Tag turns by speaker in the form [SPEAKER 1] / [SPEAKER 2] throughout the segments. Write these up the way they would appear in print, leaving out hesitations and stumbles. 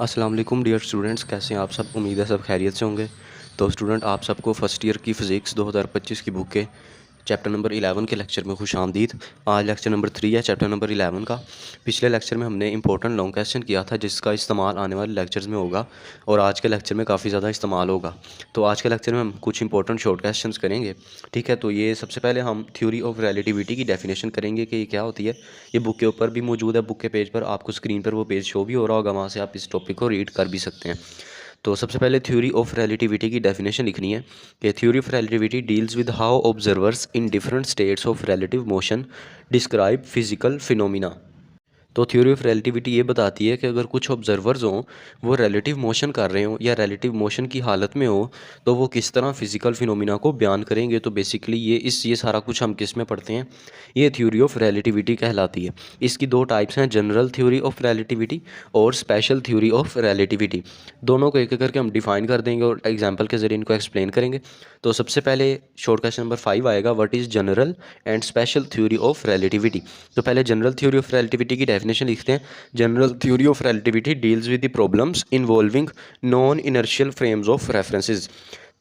[SPEAKER 1] अस्सलाम वालेकुम dear students, कैसे हैं आप सब। उम्मीद है सब खैरियत से होंगे। तो स्टूडेंट, आप सबको फ़र्स्ट ईयर की फ़िज़िक्स 2025 की बुक के चैप्टर नंबर 11 के लेक्चर में खुश आमदीद। आज लेक्चर नंबर 3 है चैप्टर नंबर 11 का। पिछले लेक्चर में हमने इंपॉर्टेंट लॉन्ग क्वेश्चन किया था जिसका इस्तेमाल आने वाले लेक्चर्स में होगा और आज के लेक्चर में काफ़ी ज़्यादा इस्तेमाल होगा। तो आज के लेक्चर में हम कुछ इंपॉर्टेंट शॉर्ट क्वेश्चंस करेंगे। ठीक है, तो ये सबसे पहले हम थ्योरी ऑफ रिलेटिविटी की डेफिनेशन करेंगे कि ये क्या होती है। ये बुक के ऊपर भी मौजूद है, बुक के पेज पर आपको स्क्रीन पर वो पेज शो भी हो रहा होगा, वहाँ से आप इस टॉपिक को रीड कर भी सकते हैं। तो सबसे पहले थ्योरी ऑफ रिलेटिविटी की डेफिनेशन लिखनी है कि theory of relativity deals with how observers in different states of relative motion describe physical phenomena. तो थ्योरी ऑफ रिलेटिविटी ये बताती है कि अगर कुछ ऑब्जर्वर्स हों, वो रिलेटिव मोशन कर रहे हों या रिलेटिव मोशन की हालत में हो, तो वो किस तरह फिजिकल फिनोमिना को बयान करेंगे। तो बेसिकली ये सारा कुछ हम किस में पढ़ते हैं, ये थ्योरी ऑफ रिलेटिविटी कहलाती है। इसकी दो टाइप्स हैं, जनरल थ्योरी ऑफ रिलेटिविटी और स्पेशल थ्योरी ऑफ रिलेटिविटी। दोनों को एक एक करके हम डिफाइन कर देंगे और एग्जाम्पल के जरिए इनको एक्सप्लेन करेंगे। तो सबसे पहले शॉर्ट क्वेश्चन नंबर 5 आएगा, what is general and special theory of relativity. तो पहले जनरल थ्योरी ऑफ रिलेटिविटी की डेफिनेशन लिखते हैं। General theory of relativity deals with the problems involving non inertial frames of references.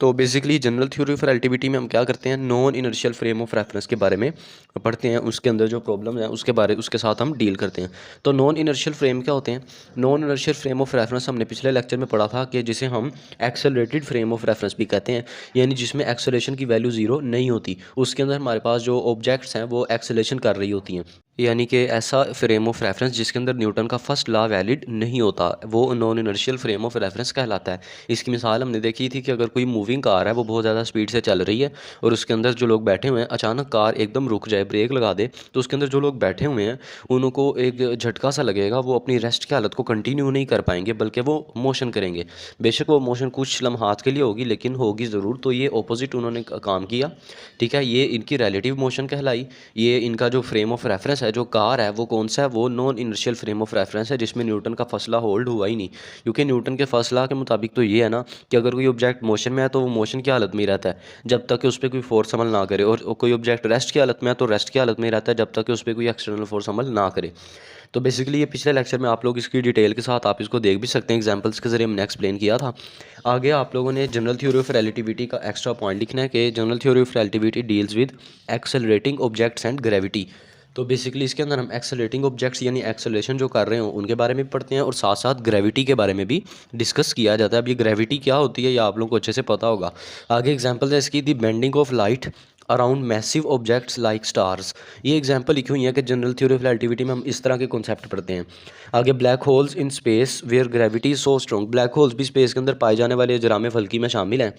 [SPEAKER 1] तो basically general theory of relativity में हम क्या करते हैं, non inertial frame of reference के बारे में पढ़ते हैं, उसके अंदर जो प्रॉब्लम है उसके साथ हम डील करते हैं। तो नॉन इनर्शियल फ्रेम क्या होते हैं। Non inertial frame of reference हमने पिछले लेक्चर में पढ़ा था कि जिसे हम एक्सेलरेटेड फ्रेम ऑफ रेफरेंस भी कहते हैं, यानी जिसमें एक्सेलरेशन की वैल्यू ज़ीरो नहीं होती, उसके अंदर हमारे पास जो ऑब्जेक्ट्स हैं वो एक्सेलरेशन कर रही होती हैं। यानी कि ऐसा फ्रेम ऑफ रेफरेंस जिसके अंदर न्यूटन का फर्स्ट लॉ वैलिड नहीं होता, वो non inertial frame of reference कहलाता है। इसकी मिसाल हमने देखी थी कि अगर कोई मूविंग कार है, वो बहुत ज़्यादा स्पीड से चल रही है और उसके अंदर जो लोग बैठे हुए हैं, अचानक कार एकदम रुक जाए, ब्रेक लगा दे, तो उसके अंदर जो लोग बैठे हुए हैं उनको एक झटका सा लगेगा, वो अपनी रेस्ट की हालत को कंटिन्यू नहीं कर पाएंगे बल्कि वो मोशन करेंगे। बेशक वो मोशन कुछ लम्हात के लिए होगी लेकिन होगी ज़रूर। तो ये ऑपोजिट उन्होंने काम किया। ठीक है, ये इनकी रिलेटिव मोशन कहलाई। ये इनका जो फ्रेम ऑफ रेफरेंस है, जो कार है, वो कौन सा है, वो non inertial frame of reference है जिसमें न्यूटन का फर्स्ट लॉ होल्ड हुआ ही नहीं। क्योंकि न्यूटन के फर्स्ट लॉ के मुताबिक तो ये है ना कि अगर कोई ऑब्जेक्ट मोशन में है तो वो मोशन की हालत में ही रहता है जब तक कि उस पर कोई फोर्स अमल ना करे, और कोई ऑब्जेक्ट रेस्ट की हालत में है तो रेस्ट की हालत में ही रहता है जब तक कि उस पर कोई एक्सटर्नल फोर्स अमल ना करे। तो बेसिकली ये पिछले लेक्चर में आप लोग इसकी डिटेल के साथ आप इसको देख भी सकते हैं, एग्जांपल्स के जरिए हमने एक्सप्लेन किया था। आगे आप लोगों ने जनरल थ्योरी ऑफ रिलेटिविटी का एक्स्ट्रा पॉइंट लिखना है कि general theory of relativity deals with accelerating objects and gravity. तो बेसिकली इसके अंदर हम एक्सेलरेटिंग ऑब्जेक्ट्स यानी एक्सेलरेशन जो कर रहे हो उनके बारे में पढ़ते हैं और साथ साथ ग्रेविटी के बारे में भी डिस्कस किया जाता है। अब ये ग्रेविटी क्या होती है ये आप लोगों को अच्छे से पता होगा। आगे एग्जांपल है इसकी, the bending of light around massive objects like stars. ये एग्जांपल लिखी हुई है कि जनरल थ्योरी ऑफ रिलेटिविटी में हम इस तरह के कॉन्सेप्ट पढ़ते हैं। आगे black holes in space where gravity is so strong. Black holes भी स्पेस के अंदर पाए जाने वाले जराम फल्की में शामिल हैं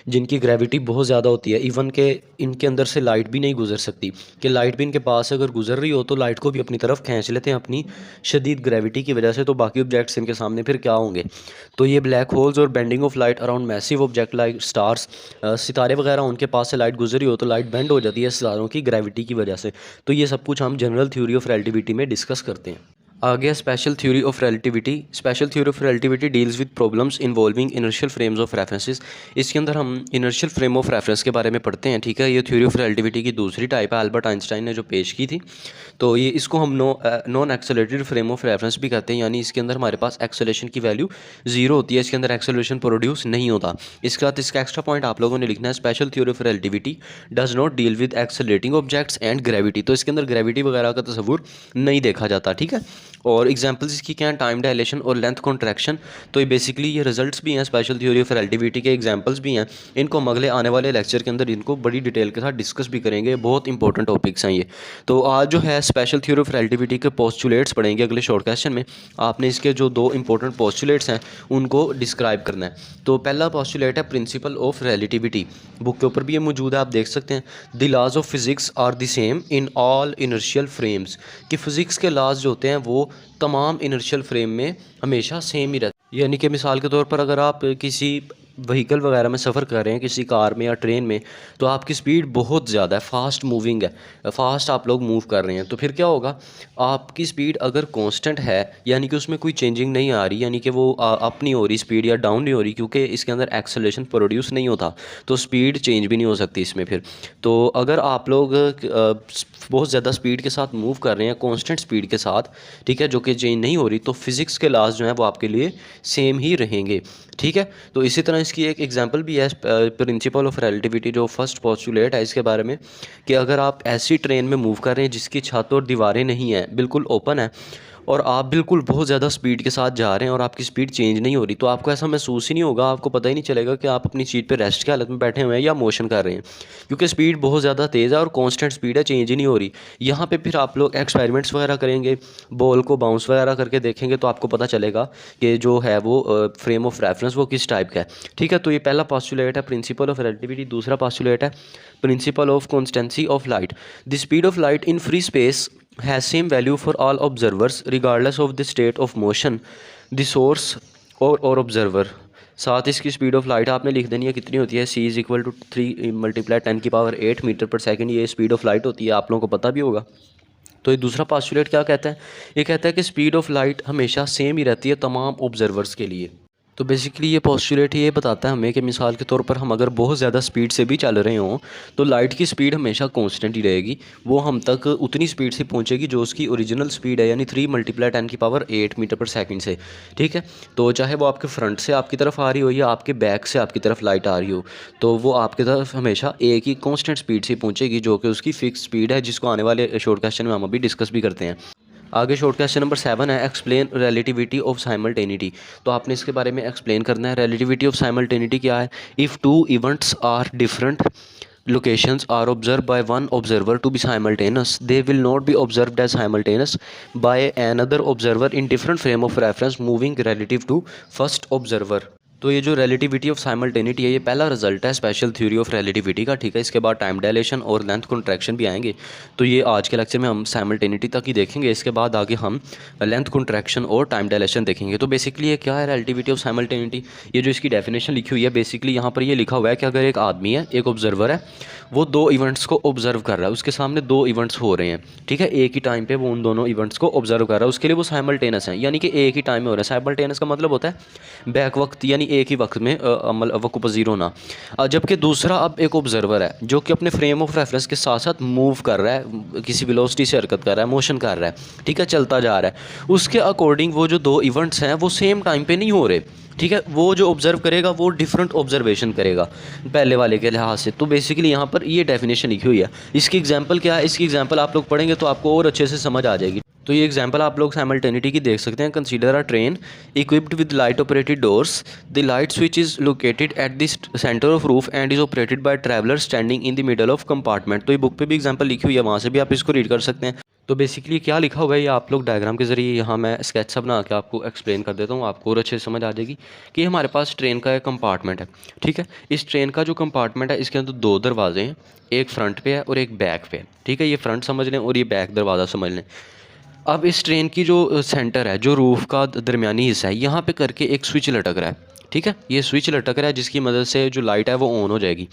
[SPEAKER 1] जिनकी ग्रेविटी बहुत ज़्यादा होती है, इवन के इनके अंदर से लाइट भी नहीं गुजर सकती, कि लाइट भी इनके पास से अगर गुजर रही हो तो लाइट को भी अपनी तरफ खींच लेते हैं अपनी शदीद ग्रेविटी की वजह से। तो बाकी ऑब्जेक्ट्स इनके सामने फिर क्या होंगे। तो ये ब्लैक होल्स और bending of light around massive object like stars, सितारे वगैरह, उनके पास से लाइट गुजरी हो तो लाइट बेंड हो जाती है सितारों की ग्रेविटी की वजह से। तो ये सब कुछ हम जनरल थ्योरी ऑफ रिलेटिविटी में डिस्कस करते हैं। आगे special theory of relativity. Special theory of relativity deals with problems involving inertial frames of references. इसके अंदर हम इनर्शियल फ्रेम ऑफ रेफरेंस के बारे में पढ़ते हैं। ठीक है, ये थ्योरी ऑफ रिलेटिविटी की दूसरी टाइप है, अल्बर्ट आइंस्टाइन ने जो पेश की थी। तो ये इसको हम non accelerated frame of reference भी कहते हैं, यानी इसके अंदर हमारे पास एक्सेलरेशन की वैल्यू जीरो होती है, इसके अंदर एक्सेलरेशन प्रोड्यूस नहीं होता। इसके बाद इसका एक्स्ट्रा पॉइंट आप लोगों ने लिखना है, special theory of relativity does not deal with accelerating objects and gravity. तो इसके अंदर ग्रेविटी वगैरह का तस्वुर नहीं देखा जाता। ठीक है, और एग्जांपल्स इसकी क्या हैं, टाइम डायलेशन और लेंथ कॉन्ट्रैक्शन। तो ये बेसिकली ये रिजल्ट्स भी हैं, स्पेशल थ्योरी ऑफ रिलेटिविटी के एग्जांपल्स भी हैं। इनको हम अगले आने वाले लेक्चर के अंदर इनको बड़ी डिटेल के साथ डिस्कस भी करेंगे, बहुत इंपॉर्टेंट टॉपिक्स हैं ये। तो आज जो है स्पेशल थ्योरी ऑफ रिलेटिविटी के पोस्टुलेट्स पढ़ेंगे अगले शॉर्ट क्वेश्चन में। आपने इसके जो दो इंपॉर्टेंट पोस्टुलेट्स हैं उनको डिस्क्राइब करना है। तो पहला पोस्टुलेट है प्रिंसिपल ऑफ रिलेटिविटी, बुक के ऊपर भी ये मौजूद है, आप देख सकते हैं। The laws of physics are the same in all inertial frames, कि फिजिक्स के लॉज जो होते हैं वो तमाम इनर्शियल फ्रेम में हमेशा सेम ही रहते हैं। यानी कि मिसाल के तौर पर अगर आप किसी व्हीकल वगैरह में सफ़र कर रहे हैं, किसी कार में या ट्रेन में, तो आपकी स्पीड बहुत ज़्यादा है, फास्ट मूविंग है, फास्ट आप लोग मूव कर रहे हैं, तो फिर क्या होगा, आपकी स्पीड अगर कांस्टेंट है यानी कि उसमें कोई चेंजिंग नहीं आ रही, यानी कि वो अप नहीं हो रही स्पीड या डाउन नहीं हो रही, क्योंकि इसके अंदर एक्सेलरेशन प्रोड्यूस नहीं होता, तो स्पीड चेंज भी नहीं हो सकती इसमें फिर। तो अगर आप लोग बहुत ज़्यादा स्पीड के साथ मूव कर रहे हैं कांस्टेंट स्पीड के साथ, ठीक है, जो कि चेंज नहीं हो रही, तो फिज़िक्स के लॉज जो हैं वो आपके लिए सेम ही रहेंगे, ठीक है। तो इसी तरह इसकी एक एग्जांपल भी है प्रिंसिपल ऑफ रिलेटिविटी, जो फर्स्ट पोस्टुलेट है इसके बारे में, कि अगर आप ऐसी ट्रेन में मूव कर रहे हैं जिसकी छत और दीवारें नहीं हैं, बिल्कुल ओपन है, और आप बिल्कुल बहुत ज़्यादा स्पीड के साथ जा रहे हैं और आपकी स्पीड चेंज नहीं हो रही, तो आपको ऐसा महसूस ही नहीं होगा, आपको पता ही नहीं चलेगा कि आप अपनी सीट पे रेस्ट की हालत में बैठे हुए हैं या मोशन कर रहे हैं, क्योंकि स्पीड बहुत ज़्यादा तेज़ है और कांस्टेंट स्पीड है, चेंज ही नहीं हो रही। यहाँ पे फिर आप लोग एक्सपेरिमेंट्स वगैरह करेंगे, बॉल को बाउंस वगैरह करके देखेंगे, तो आपको पता चलेगा कि जो है वो फ्रेम ऑफ रेफरेंस वो किस टाइप का है, ठीक है। तो ये पहला पोस्टुलेट है प्रिंसिपल ऑफ रिलेटिविटी। दूसरा पोस्टुलेट है principle of constituency of light. The speed of light in free space has same value for all observers regardless of the state of motion, the source or observer। साथ इसकी speed of light आपने लिख देनी है, कितनी होती है, c is equal to 3 multiply 10⁸ metre पर सेकंड, ये स्पीड ऑफ लाइट होती है, आप लोगों को पता भी होगा। तो ये दूसरा पोस्टुलेट क्या कहता है, ये कहता है कि स्पीड ऑफ लाइट हमेशा सेम ही रहती है तमाम ऑब्जर्वर्स के लिए। तो बेसिकली ये पोस्टुलेट ये बताता है हमें कि मिसाल के तौर पर हम अगर बहुत ज़्यादा स्पीड से भी चल रहे हों तो लाइट की स्पीड हमेशा कांस्टेंट ही रहेगी, वो हम तक उतनी स्पीड से पहुंचेगी जो उसकी ओरिजिनल स्पीड है, यानी 3 मल्टीप्लाई 10⁸ मीटर पर सेकंड से, ठीक है। तो चाहे वो आपके फ्रंट से आपकी तरफ आ रही हो या आपके बैक से आपकी तरफ लाइट आ रही हो, तो वो आपकी तरफ हमेशा एक ही कॉन्स्टेंट स्पीड से पहुँचेगी, जो कि उसकी फिक्स स्पीड है, जिसको आने वाले शॉर्ट क्वेश्चन में हम अभी डिस्कस भी करते हैं। आगे शॉर्ट क्वेश्चन नंबर 7 है एक्सप्लेन रिलेटिविटी ऑफ साइमल्टेनिटी। तो आपने इसके बारे में एक्सप्लेन करना है। रिलेटिविटी ऑफ साइमल्टेनिटी क्या है, if two events are different locations are observed by one observer to be simultaneous, they will not be observed as simultaneous by another observer in different frame of reference moving relative to first observer। तो ये जो relativity of साइमल्टेनिटी है, ये पहला result है special theory of relativity का, ठीक है। इसके बाद टाइम डायलेशन और लेंथ कॉन्ट्रैक्शन भी आएंगे, तो ये आज के लेक्चर में हम साइमल्टेनिटी तक ही देखेंगे, इसके बाद आगे हम लेंथ कॉन्ट्रैक्शन और टाइम डायलेशन देखेंगे। तो बेसिकली ये क्या है रिलेटिविटी ऑफ साइमल्टेनिटी, ये जो इसकी डेफिनेशन लिखी हुई है, बेसिकली यहाँ पर ये लिखा हुआ है कि अगर एक आदमी है, एक ऑब्जर्वर है, वो दो इवेंट्स को ऑब्जर्व कर रहा है, उसके सामने दो इवेंट्स हो रहे हैं, ठीक है, एक ही टाइम पे वो उन दोनों इवेंट्स को ऑब्जर्व कर रहा है, उसके लिए वो साइमल्टेनियस हैं, यानी कि एक ही टाइम में हो रहा है। साइमल्टेनियस का मतलब होता है बैक वक्त, यानी एक ही वक्त में अमल वक्त पजीर होना। जबकि दूसरा अब एक ऑब्जर्वर है जो कि अपने फ्रेम ऑफ रेफरेंस के साथ साथ मूव कर रहा है, किसी वेलोसिटी से हरकत कर रहा है, मोशन कर रहा है, ठीक है, चलता जा रहा है, उसके अकॉर्डिंग वो जो दो इवेंट्स हैं वो सेम टाइम पे नहीं हो रहे, ठीक है। वो जो ऑब्जर्व करेगा वो डिफरेंट ऑब्जर्वेशन करेगा पहले वाले के लिहाज से। तो बेसिकली यहाँ पर ये डेफिनेशन लिखी हुई है। इसकी एग्जांपल क्या है, इसकी एग्जांपल आप लोग पढ़ेंगे तो आपको और अच्छे से समझ आ जाएगी। तो ये एग्जांपल आप लोग साइमल्टेनिटी की देख सकते हैं। Consider a train equipped with light operated doors, the light switch is located at the centre of roof and is operated by traveller standing in the middle of compartment. तो ये बुक पे भी एग्जांपल लिखी हुई है, वहाँ से भी आप इसको रीड कर सकते हैं। तो बेसिकली क्या लिखा हुआ है ये आप लोग डायग्राम के ज़रिए यहाँ मैं स्केच सा बना के आपको एक्सप्लेन कर देता हूँ, आपको और अच्छे से समझ आ जाएगी कि हमारे पास ट्रेन का एक कंपार्टमेंट है, ठीक है। इस ट्रेन का जो कंपार्टमेंट है इसके अंदर दो दरवाजे हैं, एक फ्रंट पे है और एक बैक पे है, ठीक है। ये फ्रंट समझ लें और ये बैक दरवाज़ा समझ लें। अब इस ट्रेन की जो सेंटर है, जो रूफ़ का दरमियानी हिस्सा है, यहाँ पे करके एक स्विच लटक रहा है, ठीक है। ये स्विच लटक रहा है जिसकी मदद से जो लाइट है वो ऑन हो जाएगी,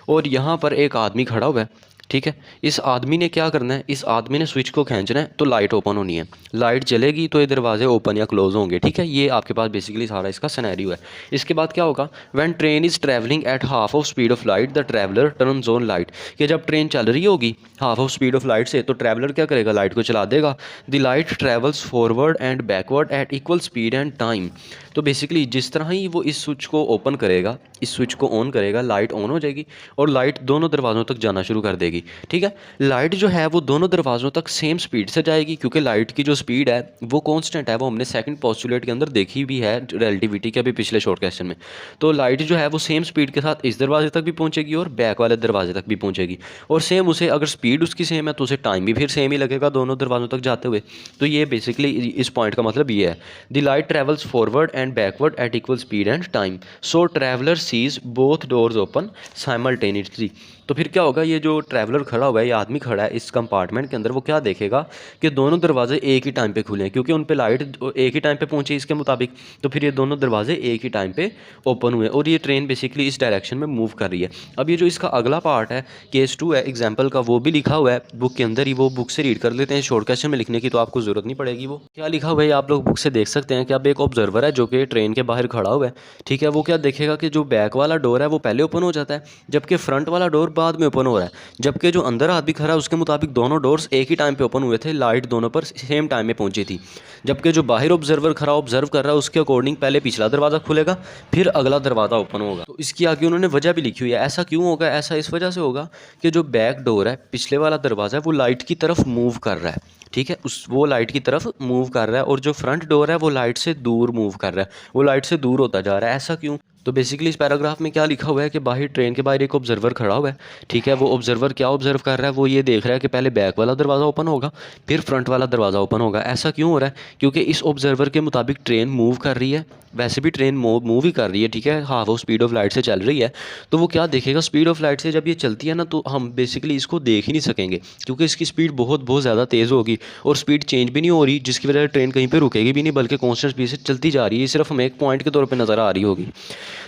[SPEAKER 1] और यहाँ पर एक आदमी खड़ा हुआ है, ठीक है। इस आदमी ने क्या करना है, इस आदमी ने स्विच को खींचना है तो लाइट ओपन होनी है, लाइट जलेगी तो ये दरवाजे ओपन या क्लोज होंगे, ठीक है। ये आपके पास बेसिकली सारा इसका सिनेरियो है। इसके बाद क्या होगा, when train is travelling at half of speed of light the traveller turns on light, कि जब ट्रेन चल रही होगी half of speed of light से, तो ट्रैवलर क्या करेगा, लाइट को चला देगा। The light travels forward and backward at equal speed and time. तो बेसिकली जिस तरह ही वो इस स्विच को ओपन करेगा, इस स्विच को ऑन करेगा, लाइट ऑन हो जाएगी और लाइट दोनों दरवाज़ों तक जाना शुरू कर देगी, ठीक है। लाइट जो है वो दोनों दरवाज़ों तक सेम स्पीड से जाएगी, क्योंकि लाइट की जो स्पीड है वो कांस्टेंट है, वो हमने सेकंड पोस्टुलेट के अंदर देखी भी है रिलेटिविटी के अभी पिछले शॉर्ट क्वेश्चन में। तो लाइट जो है वो सेम स्पीड के साथ इस दरवाजे तक भी पहुंचेगी और बैक वाले दरवाजे तक भी पहुंचेगी, और सेम उसे अगर स्पीड उसकी सेम है तो उसे टाइम भी फिर सेम ही लगेगा दोनों दरवाज़ों तक जाते हुए। तो ये बेसिकली इस पॉइंट का मतलब ये है, the light travels forward and backward at equal speed and time, so traveller sees both doors open simultaneously. तो फिर क्या होगा, ये जो ट्रैवलर खड़ा हुआ है, ये आदमी खड़ा है इस कंपार्टमेंट के अंदर, वो क्या देखेगा कि दोनों दरवाजे एक ही टाइम पे खुले हैं, क्योंकि उन पे लाइट एक ही टाइम पे पहुंची इसके मुताबिक। तो फिर ये दोनों दरवाजे एक ही टाइम पे ओपन हुए और ये ट्रेन बेसिकली इस डायरेक्शन में मूव कर रही है। अब ये जो इसका अगला पार्ट है, केस 2 है एग्जाम्पल का, वो भी लिखा हुआ है बुक के अंदर ही, वो बुक से रीड कर लेते हैं, शॉर्ट क्वेश्चन में लिखने की तो आपको ज़रूरत नहीं पड़ेगी। वो क्या लिखा हुआ है आप लोग बुक से देख सकते हैं कि अब एक ऑब्जर्वर है जो कि ट्रेन के बाहर खड़ा हुआ है, ठीक है। वो क्या देखेगा कि जो बैक वाला डोर है वो पहले ओपन हो जाता है, जबकि फ्रंट वाला डोर बाद में ओपन हो रहा है। जबकि जो अंदर आदमी खड़ा है उसके मुताबिक दोनों डोर्स एक ही टाइम पे ओपन हुए थे, लाइट दोनों पर सेम टाइम में पहुंची थी। जबकि जो बाहर ऑब्जर्वर खड़ा ऑब्जर्व कर रहा है उसके अकॉर्डिंग पहले पिछला दरवाज़ा खुलेगा, फिर अगला दरवाज़ा ओपन होगा। तो इसकी आगे उन्होंने वजह भी लिखी हुई है। ऐसा क्यों होगा? ऐसा इस वजह से होगा कि जो बैक डोर है, पिछले वाला दरवाज़ा है, वो लाइट की तरफ मूव कर रहा है, ठीक है, वो लाइट की तरफ मूव कर रहा है, और जो फ्रंट डोर है वो लाइट से दूर मूव कर रहा है, वो लाइट से दूर होता जा रहा है। ऐसा क्यों? तो बेसिकली इस पैराग्राफ में क्या लिखा हुआ है कि बाहर ट्रेन के बाहर एक ऑब्जर्वर खड़ा हुआ है, ठीक है। वो ऑब्जर्वर क्या ऑब्जर्व कर रहा है? वो ये देख रहा है कि पहले बैक वाला दरवाज़ा ओपन होगा, फिर फ्रंट वाला दरवाज़ा ओपन होगा। ऐसा क्यों हो रहा है? क्योंकि इस ऑब्जर्वर के मुताबिक ट्रेन मूव कर रही है, वैसे भी ट्रेन मूव ही कर रही है, ठीक है, हाँ, वो स्पीड ऑफ लाइट से चल रही है। तो वो क्या देखेगा, स्पीड ऑफ लाइट से जब ये चलती है ना, तो हम बेसिकली इसको देख ही नहीं सकेंगे, क्योंकि इसकी स्पीड बहुत बहुत ज़्यादा तेज़ होगी और स्पीड चेंज भी नहीं हो रही, जिसकी वजह से ट्रेन कहीं पे रुकेगी भी नहीं, बल्कि कांस्टेंट स्पीड से चलती जा रही है, सिर्फ हमें एक पॉइंट के तौर पे नज़र आ रही होगी।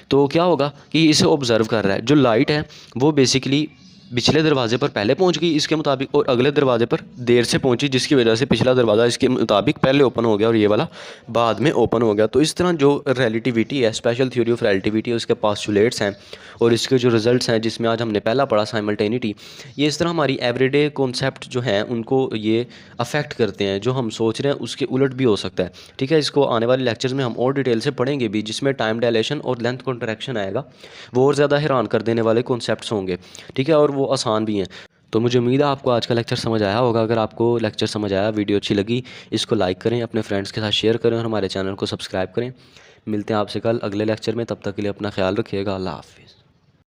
[SPEAKER 1] तो क्या होगा कि इसे ऑब्जर्व कर रहा है, जो लाइट है वो बेसिकली पिछले दरवाजे पर पहले पहुंच गई इसके मुताबिक, और अगले दरवाजे पर देर से पहुंची, जिसकी वजह से पिछला दरवाज़ा इसके मुताबिक पहले ओपन हो गया और ये वाला बाद में ओपन हो गया। तो इस तरह जो रिलेटिविटी है, स्पेशल थ्योरी ऑफ रिलेटिविटी, उसके पास्टुलेट्स हैं और इसके जो रिजल्ट्स हैं, जिसमें आज हमने पहला पढ़ा साइमल्टेनिटी, ये इस तरह हमारी एवरीडे कॉन्सेप्ट जो हैं उनको ये अफेक्ट करते हैं। जो हम सोच रहे हैं उसके उलट भी हो सकता है, ठीक है। इसको आने वाले लेक्चर्स में हम और डिटेल से पढ़ेंगे भी, जिसमें टाइम डायलेशन और लेंथ कॉन्ट्रैक्शन आएगा, वो और ज़्यादा हैरान कर देने वाले कॉन्सेप्ट्स होंगे, ठीक है, और वो आसान भी हैं। तो मुझे उम्मीद है आपको आज का लेक्चर समझ आया होगा। अगर आपको लेक्चर समझ आया, वीडियो अच्छी लगी, इसको लाइक करें, अपने फ्रेंड्स के साथ शेयर करें और हमारे चैनल को सब्सक्राइब करें। मिलते हैं आपसे कल अगले लेक्चर में, तब तक के लिए अपना ख्याल रखिएगा। अल्लाह हाफिज़।